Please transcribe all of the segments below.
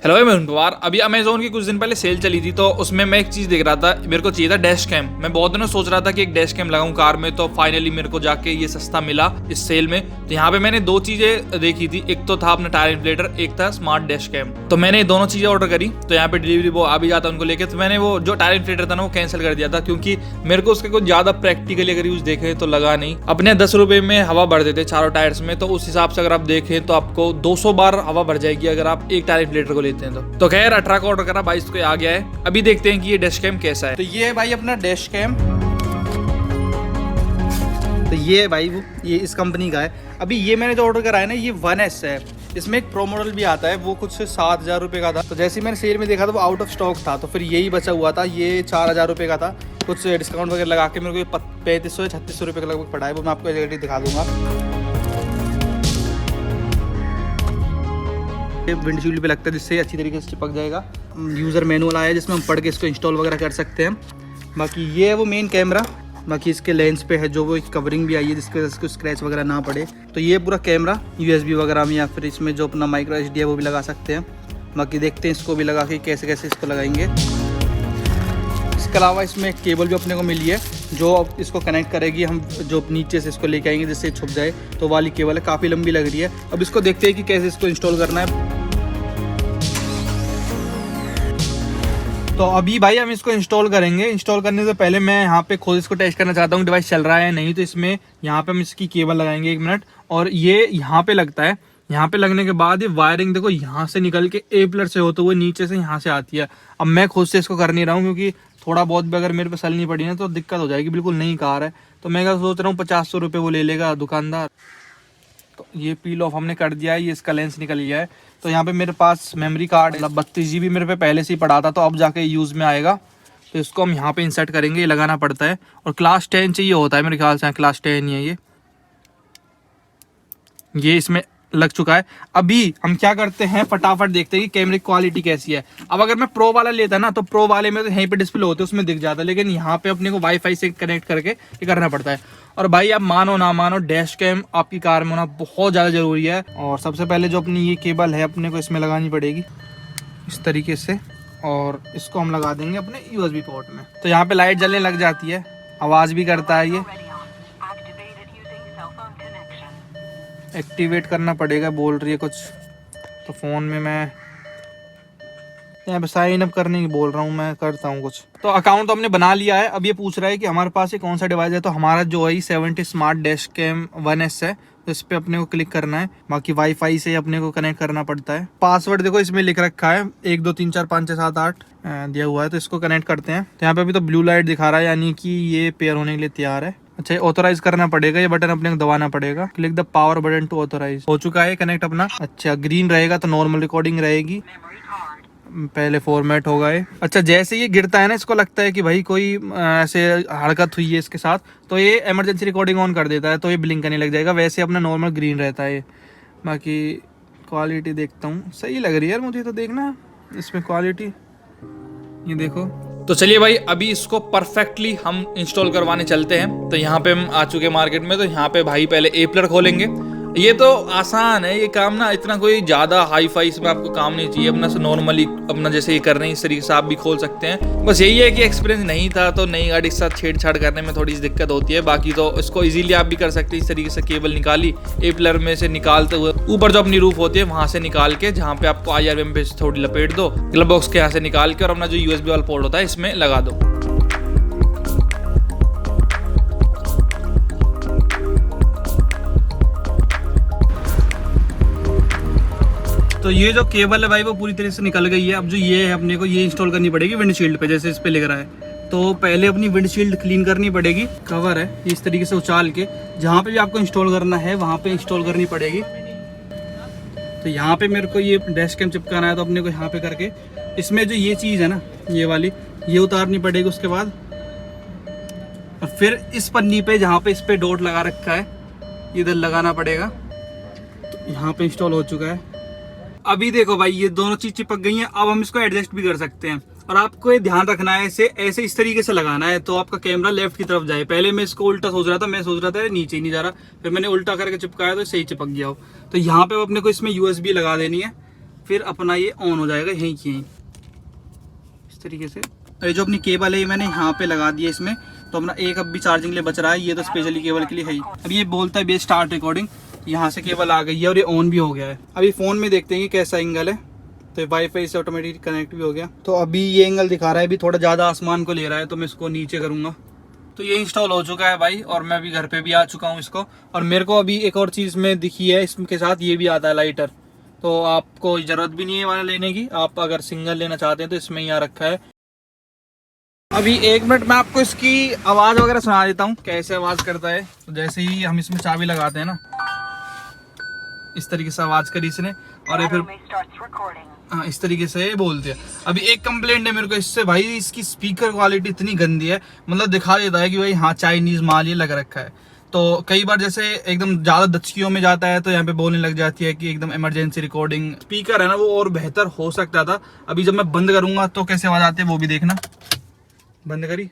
Hello मैं पवार। अभी Amazon की कुछ दिन पहले सेल चली थी तो उसमें मैं एक चीज देख रहा था, मेरे को चाहिए था डैश कैम। मैं बहुत दिनों सोच रहा था कि एक डैश कैम लगाऊं कार में, तो फाइनली मेरे को जाके ये सस्ता मिला इस सेल में। तो यहाँ पे मैंने दो चीजें देखी थी, एक तो था अपना टायर इन्फ्लेटर, एक था स्मार्ट डैश कैम। तो मैंने दोनों चीजें ऑर्डर करी। तो यहाँ पे डिलीवरी वो आ भी जाता उनको लेके। तो मैंने वो जो टायर इन्फ्लेटर था ना वो कैंसिल कर दिया था, क्योंकि मेरे को उसके कुछ ज्यादा प्रैक्टिकली अगर यूज देखे तो लगा नहीं। अपने 10 रुपए में हवा भर देते चारों टायर्स में, तो उस हिसाब से अगर आप देखें तो आपको 200 बार हवा भर जाएगी अगर आप एक टायर इन्फ्लेटर को लेते हैं तो खैर 18 का ऑर्डर करा, 22 को आ गया है। अभी देखते हैं कि ये डैश कैम कैसा है। तो ये है भाई अपना डैश कैम। तो ये है भाई वो ये इस कंपनी का है। अभी ये मैंने जो ऑर्डर करा है ना ये 1S है। इसमें एक प्रो मॉडल भी आता है, वो कुछ 7,000 रुपये का था। तो जैसे ही मैंने सेल में देखा था वो आउट ऑफ स्टॉक था, तो फिर यही बचा हुआ था। ये 4,000 रुपये का था। कुछ डिस्काउंट वगैरह लगा के मेरे को 3500 या 3600 रुपये के लगभग पड़ा है। वो मैं आपको एग्जैक्टली दिखा दूंगा। विंडशील्ड पे लगता है जिससे अच्छी तरीके से चिपक जाएगा। यूज़र मैनुअल आया है जिसमें हम पढ़ के इसको इंस्टॉल वगैरह कर सकते हैं। बाकी ये है वो मेन कैमरा। बाकी इसके लेंस पे है जो वो कवरिंग भी आई है जिसकी वजह से स्क्रैच वगैरह ना पड़े। तो ये पूरा कैमरा USB वगैरह में या फिर इसमें जो अपना माइक्रो SD है वो भी लगा सकते हैं। बाकी देखते हैं इसको भी लगा के कैसे कैसे इसको लगाएंगे। इसके अलावा इसमें एक केबल भी अपने को मिली है जो इसको कनेक्ट करेगी। हम जो नीचे से इसको लेके आएंगे जिससे छुप जाए, तो वाली केबल है, काफ़ी लंबी लग रही है। अब इसको देखते हैं कि कैसे इसको इंस्टॉल करना है। तो अभी भाई हम इसको इंस्टॉल करेंगे। इंस्टॉल करने से पहले मैं यहाँ पे खुद इसको टेस्ट करना चाहता हूँ डिवाइस चल रहा है या नहीं। तो इसमें यहाँ पे हम इसकी केबल लगाएंगे 1 मिनट, और ये यहाँ पे लगता है। यहाँ पे लगने के बाद ये वायरिंग देखो यहाँ से निकल के A+ से होते हुए नीचे से यहाँ से आती है। अब मैं खुद से इसको कर नहीं रहा हूँ क्योंकि थोड़ा बहुत भी अगर मेरे पे सलनी पड़ी ना तो दिक्कत हो जाएगी, बिल्कुल नई कार है। तो मैं क्या सोच रहा हूँ 500 रुपये वो ले लेगा दुकानदार। तो ये पील ऑफ हमने कर दिया है, ये इसका लेंस निकल गया है। तो यहाँ पे मेरे पास मेमोरी कार्ड 32 GB मेरे पे पहले से ही पड़ा था, तो अब जाके यूज़ में आएगा। तो इसको हम यहाँ पे इंसर्ट करेंगे, ये लगाना पड़ता है। और क्लास 10 चाहिए होता है मेरे ख्याल से, क्लास 10 ही है ये इसमें लग चुका है। अभी हम क्या करते हैं, फटाफट देखते हैं कि कैमरे की क्वालिटी कैसी है। अब अगर मैं प्रो वाला लेता ना तो प्रो वाले में तो यहीं पे डिस्प्ले होते उसमें दिख जाता, लेकिन यहाँ पे अपने को वाईफाई से कनेक्ट करके ये करना पड़ता है। और भाई आप मानो ना मानो डैश कैम आपकी कार में होना बहुत ज़्यादा ज़रूरी है। और सबसे पहले जो अपनी ये केबल है अपने को इसमें लगानी पड़ेगी इस तरीके से, और इसको हम लगा देंगे अपने USB पोर्ट में। तो यहाँ पे लाइट जलने लग जाती है, आवाज़ भी करता है। ये एक्टिवेट करना पड़ेगा बोल रही है कुछ। तो फ़ोन में मैं यहाँ पे साइन अप करने की बोल रहा हूँ, मैं करता हूँ कुछ। तो अकाउंट तो हमने बना लिया है। अब ये पूछ रहा है कि हमारे पास ये कौन सा डिवाइस है। तो हमारा जो है 70 स्मार्ट डैश कैम 1S है, तो इस पर अपने को क्लिक करना है। बाकी वाईफाई से अपने को कनेक्ट करना पड़ता है। पासवर्ड देखो इसमें लिख रखा है 1 2 3 4 5 6 7 8 दिया हुआ है। तो इसको कनेक्ट करते हैं। तो यहाँ पे अभी तो ब्लू लाइट दिखा रहा है, यानी कि ये पेयर होने के लिए तैयार है। अच्छा, ऑथोराइज करना पड़ेगा, ये बटन अपने को दबाना पड़ेगा। Click the power button to authorize. हो चुका है कनेक्ट अपना। अच्छा, ग्रीन रहेगा तो नॉर्मल रिकॉर्डिंग रहेगी, पहले फॉर्मेट होगा ये। अच्छा, जैसे ये गिरता है ना इसको लगता है कि भाई कोई ऐसे हरकत हुई है इसके साथ, तो ये इमरजेंसी रिकॉर्डिंग ऑन कर देता है, तो ये ब्लिंक करने लग जाएगा। वैसे अपना नॉर्मल ग्रीन रहता है ये। बाकी क्वालिटी देखता हूँ, सही लग रही है यार मुझे तो। देखना इसमें क्वालिटी, ये देखो। तो चलिए भाई अभी इसको परफेक्टली हम इंस्टॉल करवाने चलते हैं। तो यहाँ पे हम आ चुके हैं मार्केट में। तो यहाँ पे भाई पहले A+ खोलेंगे। ये तो आसान है ये काम ना, इतना कोई ज़्यादा हाई फाई इसमें आपको काम नहीं चाहिए। अपना से नॉर्मली अपना जैसे ये कर रहे हैं इस तरीके से आप भी खोल सकते हैं। बस यही है कि एक्सपीरियंस नहीं था तो नई गाड़ी के साथ छेड़छाड़ करने में थोड़ी सी दिक्कत होती है। बाकी तो इसको इजीली आप भी कर सकते हैं। इस तरीके से केबल निकाली A+ में से निकालते हुए ऊपर जो अपनी रूफ होती है वहाँ से निकाल के, जहाँ पे आपको IRM पे थोड़ी लपेट दो, ग्लव बॉक्स के यहाँ से निकाल के, और अपना जो USB वाला पोर्ट होता है इसमें लगा दो। तो ये जो केबल है भाई वो पूरी तरह से निकल गई है। अब जो ये है अपने को ये इंस्टॉल करनी पड़ेगी विंडशील्ड पे, जैसे इस पे लिख रहा है। तो पहले अपनी विंडशील्ड क्लीन करनी पड़ेगी। कवर है इस तरीके से उछाल के, जहाँ पे भी आपको इंस्टॉल करना है वहाँ पे इंस्टॉल करनी पड़ेगी। तो यहाँ पे मेरे को ये डैश कैम चिपकाना है, तो अपने को यहाँ पे करके इसमें जो ये चीज़ है ना ये वाली, ये उतारनी पड़ेगी। उसके बाद और फिर इस पन्नी पे जहाँ पे इस पे डॉट लगा रखा है इधर लगाना पड़ेगा। तो यहाँ पे इंस्टॉल हो चुका है। अभी देखो भाई ये दोनों चीज चिपक गई हैं। अब हम इसको एडजस्ट भी कर सकते हैं। और आपको ये ध्यान रखना है, ऐसे इस तरीके से लगाना है तो आपका कैमरा लेफ्ट की तरफ जाए। पहले मैं इसको उल्टा सोच रहा था, मैं सोच रहा था नीचे ही नहीं जा रहा, फिर मैंने उल्टा करके चिपकाया तो सही चिपक गया हो। तो यहाँ पे अपने को इसमें USB लगा देनी है। फिर अपना ये ऑन हो जाएगा यहीं की यहीं इस तरीके से। ये जो अपनी केबल है ये मैंने यहाँ पे लगा दिया इसमें, तो अपना एक अब भी चार्जिंग लिए बच रहा है, ये तो स्पेशली केबल के लिए है ही। अब ये बोलता है बे स्टार्ट रिकॉर्डिंग, यहाँ से केबल आ गई है और ये ऑन भी हो गया है। अभी फ़ोन में देखते हैं कि कैसा एंगल है, तो वाईफाई से ऑटोमेटिक कनेक्ट भी हो गया। तो अभी ये एंगल दिखा रहा है, अभी थोड़ा ज़्यादा आसमान को ले रहा है, तो मैं इसको नीचे करूँगा। तो ये इंस्टॉल हो चुका है भाई, और मैं अभी घर पे भी आ चुका हूँ इसको। और मेरे को अभी एक और चीज़ में दिखी है, इसके साथ ये भी आता है लाइटर, तो आपको ज़रूरत भी नहीं है वाला लेने की। आप अगर सिंगल लेना चाहते हैं तो इसमें यहाँ रखा है। अभी 1 मिनट में आपको इसकी आवाज़ वगैरह सुना देता हूँ कैसे आवाज़ करता है। तो जैसे ही हम इसमें चाबी लगाते हैं ना, इस तरीके से आवाज़ करी इसने, और ये फिर हाँ इस तरीके से बोलते हैं। अभी एक कंप्लेंट है मेरे को इससे भाई, इसकी स्पीकर क्वालिटी इतनी गंदी है, मतलब दिखा देता है कि भाई हाँ चाइनीज़ माल ये लग रखा है। तो कई बार जैसे एकदम ज़्यादा दचकियों में जाता है तो यहाँ पे बोलने लग जाती है कि एकदम इमरजेंसी रिकॉर्डिंग। स्पीकर है ना वो और बेहतर हो सकता था। अभी जब मैं बंद करूँगा तो कैसे आवाज़ आती है वो भी देखना। बंद करी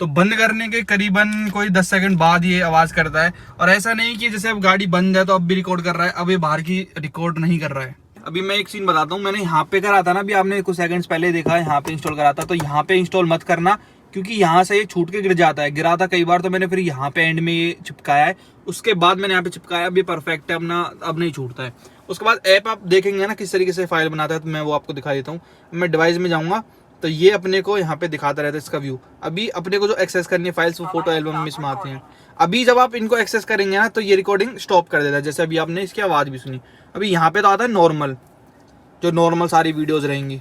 तो बंद करने के करीबन कोई 10 सेकंड बाद ये आवाज़ करता है। और ऐसा नहीं कि जैसे अब गाड़ी बंद है तो अब भी रिकॉर्ड कर रहा है, अब ये बाहर की रिकॉर्ड नहीं कर रहा है। अभी मैं एक सीन बताता हूँ, मैंने यहाँ पे करा था ना, अभी आपने कुछ सेकंड्स पहले देखा यहाँ पे इंस्टॉल करा था, तो यहाँ पे इंस्टॉल मत करना क्योंकि यहाँ से ये छूट के गिर जाता है। गिरा था कई बार, तो मैंने फिर यहाँ पे एंड में ये चिपकाया है, उसके बाद मैंने यहाँ पे चिपकाया। अब ये परफेक्ट है अपना, अब नहीं छूटता है। उसके बाद ऐप आप देखेंगे ना किस तरीके से फाइल बनाता है, तो मैं वो आपको दिखा देता हूँ। मैं डिवाइस में जाऊँगा तो ये अपने को यहाँ पे दिखाता रहता है इसका व्यू। अभी अपने को जो एक्सेस करनी है फाइल्स वो फोटो एल्बम में इसमें आती हैं। अभी जब आप इनको एक्सेस करेंगे ना तो ये रिकॉर्डिंग स्टॉप कर देता है। जैसे अभी आपने इसकी आवाज़ भी सुनी। अभी यहाँ पे तो आता है नॉर्मल, जो नॉर्मल सारी वीडियोस रहेंगी,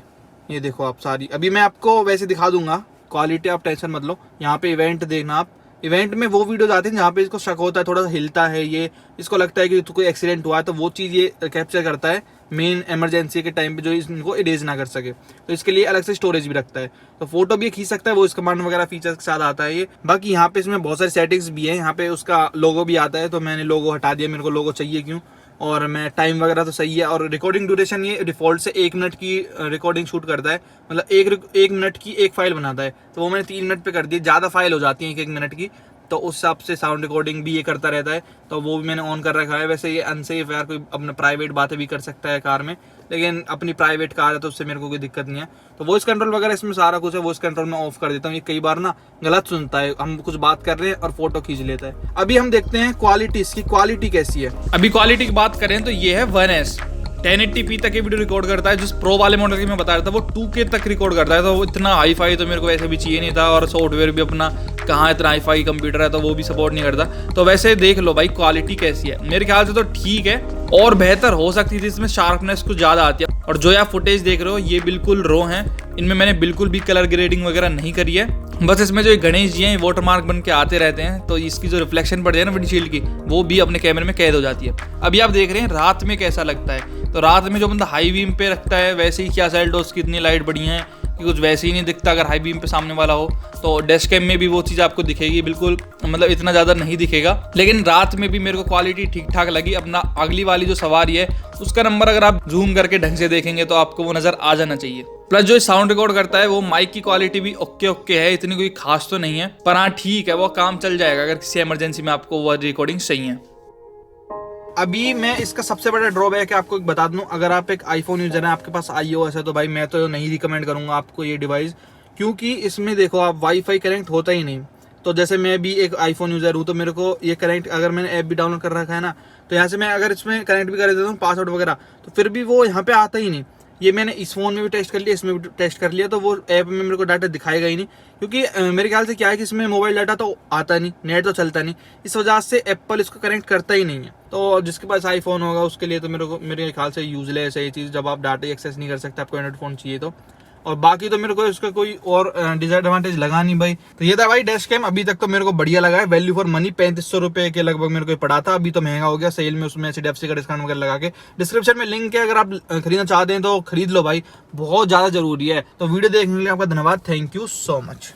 ये देखो आप सारी। अभी मैं आपको वैसे दिखा दूंगा क्वालिटी, आप टेंशन मत लो। यहाँ पे इवेंट देखना आप, इवेंट में वो वीडियोस आते हैं जहाँ पे इसको शक होता है, थोड़ा सा हिलता है ये, इसको लगता है कि तो कोई एक्सीडेंट हुआ है, तो वो चीज़ ये कैप्चर करता है मेन इमरजेंसी के टाइम पे, जो इनको इरेज ना कर सके। तो इसके लिए अलग से स्टोरेज भी रखता है, तो फोटो भी खींच सकता है वो, इस कमांड वगैरह फीचर्स के साथ आता है ये। बाकी यहाँ पे इसमें बहुत सारी सेटिंग्स भी है, यहाँ पे उसका लोगो भी आता है, तो मैंने लोगो हटा दिया, मेरे को लोगो चाहिए क्यों। और मैं टाइम वगैरह तो सही है। और रिकॉर्डिंग ड्यूरेशन ये डिफ़ॉल्ट से 1 मिनट की रिकॉर्डिंग शूट करता है, मतलब एक मिनट की एक फाइल बनाता है, तो वो मैंने 3 मिनट पे कर दी। ज़्यादा फाइल हो जाती है 1 मिनट की, तो उस हिसाब से साउंड रिकॉर्डिंग भी ये करता रहता है, तो वो भी मैंने ऑन कर रखा है। वैसे ये अनसेफ है यार, कोई अपना प्राइवेट बातें भी कर सकता है कार में, लेकिन अपनी प्राइवेट कार है तो उससे मेरे को कोई दिक्कत नहीं है। तो वॉइस कंट्रोल वगैरह इसमें सारा कुछ है, वॉइस कंट्रोल मैं ऑफ कर देता हूँ। ये कई बार ना गलत सुनता है, हम कुछ बात कर रहे हैं और फोटो खींच लेता है। अभी हम देखते हैं क्वालिटी, इसकी क्वालिटी कैसी है। अभी क्वालिटी की बात करें तो ये है 1S 1080p तक ये वीडियो रिकॉर्ड करता है। जिस प्रो वाले मॉडल की मैं बता रहा था वो 2K तक रिकॉर्ड करता है, तो वो इतना हाई फाई तो मेरे को वैसे भी चाहिए नहीं था। और सॉफ्टवेयर भी अपना कहाँ इतना हाई फाई कंप्यूटर है, तो वो भी सपोर्ट नहीं करता। तो वैसे देख लो भाई क्वालिटी कैसी है, मेरे ख्याल से तो ठीक है, और बेहतर हो सकती थी, इसमें शार्पनेस कुछ ज़्यादा आती है। और जो आप फुटेज देख रहे हो ये बिल्कुल रो हैं, इनमें मैंने बिल्कुल भी कलर ग्रेडिंग वगैरह नहीं करी है। बस इसमें जो गणेश जी हैं वाटरमार्क बन के आते रहते हैं, तो इसकी जो रिफ्लेक्शन पड़ती है ना विंडशील्ड की, वो भी अपने कैमरे में कैद हो जाती है। अभी आप देख रहे हैं रात में कैसा लगता है, तो रात में जो बंदा हाई बीम पे रखता है, वैसे ही क्या सेल्टोस की इतनी लाइट बढ़ी है कि कुछ वैसे ही नहीं दिखता अगर हाई बीम पे सामने वाला हो। तो डैश कैम में भी वो चीज़ आपको दिखेगी, बिल्कुल मतलब इतना ज़्यादा नहीं दिखेगा, लेकिन रात में भी मेरे को क्वालिटी ठीक ठाक लगी। अपना अगली वाली जो सवारी है उसका नंबर अगर आप जूम करके ढंग से देखेंगे तो आपको वो नज़र आ जाना चाहिए। प्लस जो साउंड रिकॉर्ड करता है वो माइक की क्वालिटी भी ओके है, इतनी कोई खास तो नहीं है, पर हाँ ठीक है, वो काम चल जाएगा अगर किसी इमरजेंसी में आपको वो रिकॉर्डिंग चाहिए। अभी मैं इसका सबसे बड़ा ड्रॉबैक है आपको बता दूं, अगर आप एक आईफोन यूजर हैं, आपके पास iOS है, तो भाई मैं तो नहीं रिकमेंड करूंगा आपको ये डिवाइस, क्योंकि इसमें देखो आप वाईफाई कनेक्ट होता ही नहीं। तो जैसे मैं भी एक आईफोन यूजर हूँ, तो मेरे को ये कनेक्ट, अगर मैंने ऐप भी डाउनलोड कर रखा है ना, तो यहाँ से मैं अगर इसमें कनेक्ट भी कर देता हूँ पासवर्ड वगैरह, तो फिर भी वो यहाँ पे आता ही नहीं। ये मैंने इस फोन में भी टेस्ट कर लिया, इसमें भी टेस्ट कर लिया, तो वो ऐप में मेरे को डाटा दिखाएगा ही नहीं, क्योंकि मेरे ख्याल से क्या है कि इसमें मोबाइल डाटा तो आता नहीं, नेट तो चलता नहीं, इस वजह से एप्पल इसको कनेक्ट करता ही नहीं है। तो जिसके पास आईफोन होगा उसके लिए तो मेरे ख्याल से यूजलेस है ये चीज़, जब आप डाटा एक्सेस नहीं कर सकते, आपको एंड्रॉइड फ़ोन चाहिए तो। और बाकी तो मेरे को इसका कोई और डिसएडवांटेज लगा नहीं भाई। तो ये था भाई डैश कैम, अभी तक तो मेरे को बढ़िया लगा है, वैल्यू फॉर मनी 3500 रुपये के लगभग मेरे को पड़ा था, अभी तो महंगा हो गया सेल में, उसमें HDFC का डिस्काउंट वगैरह लगा के। डिस्क्रिप्शन में लिंक है, अगर आप खरीदना चाहते हैं तो खरीद लो भाई, बहुत ज़्यादा जरूरी है। तो वीडियो देखने के लिए आपका धन्यवाद, थैंक यू सो मच।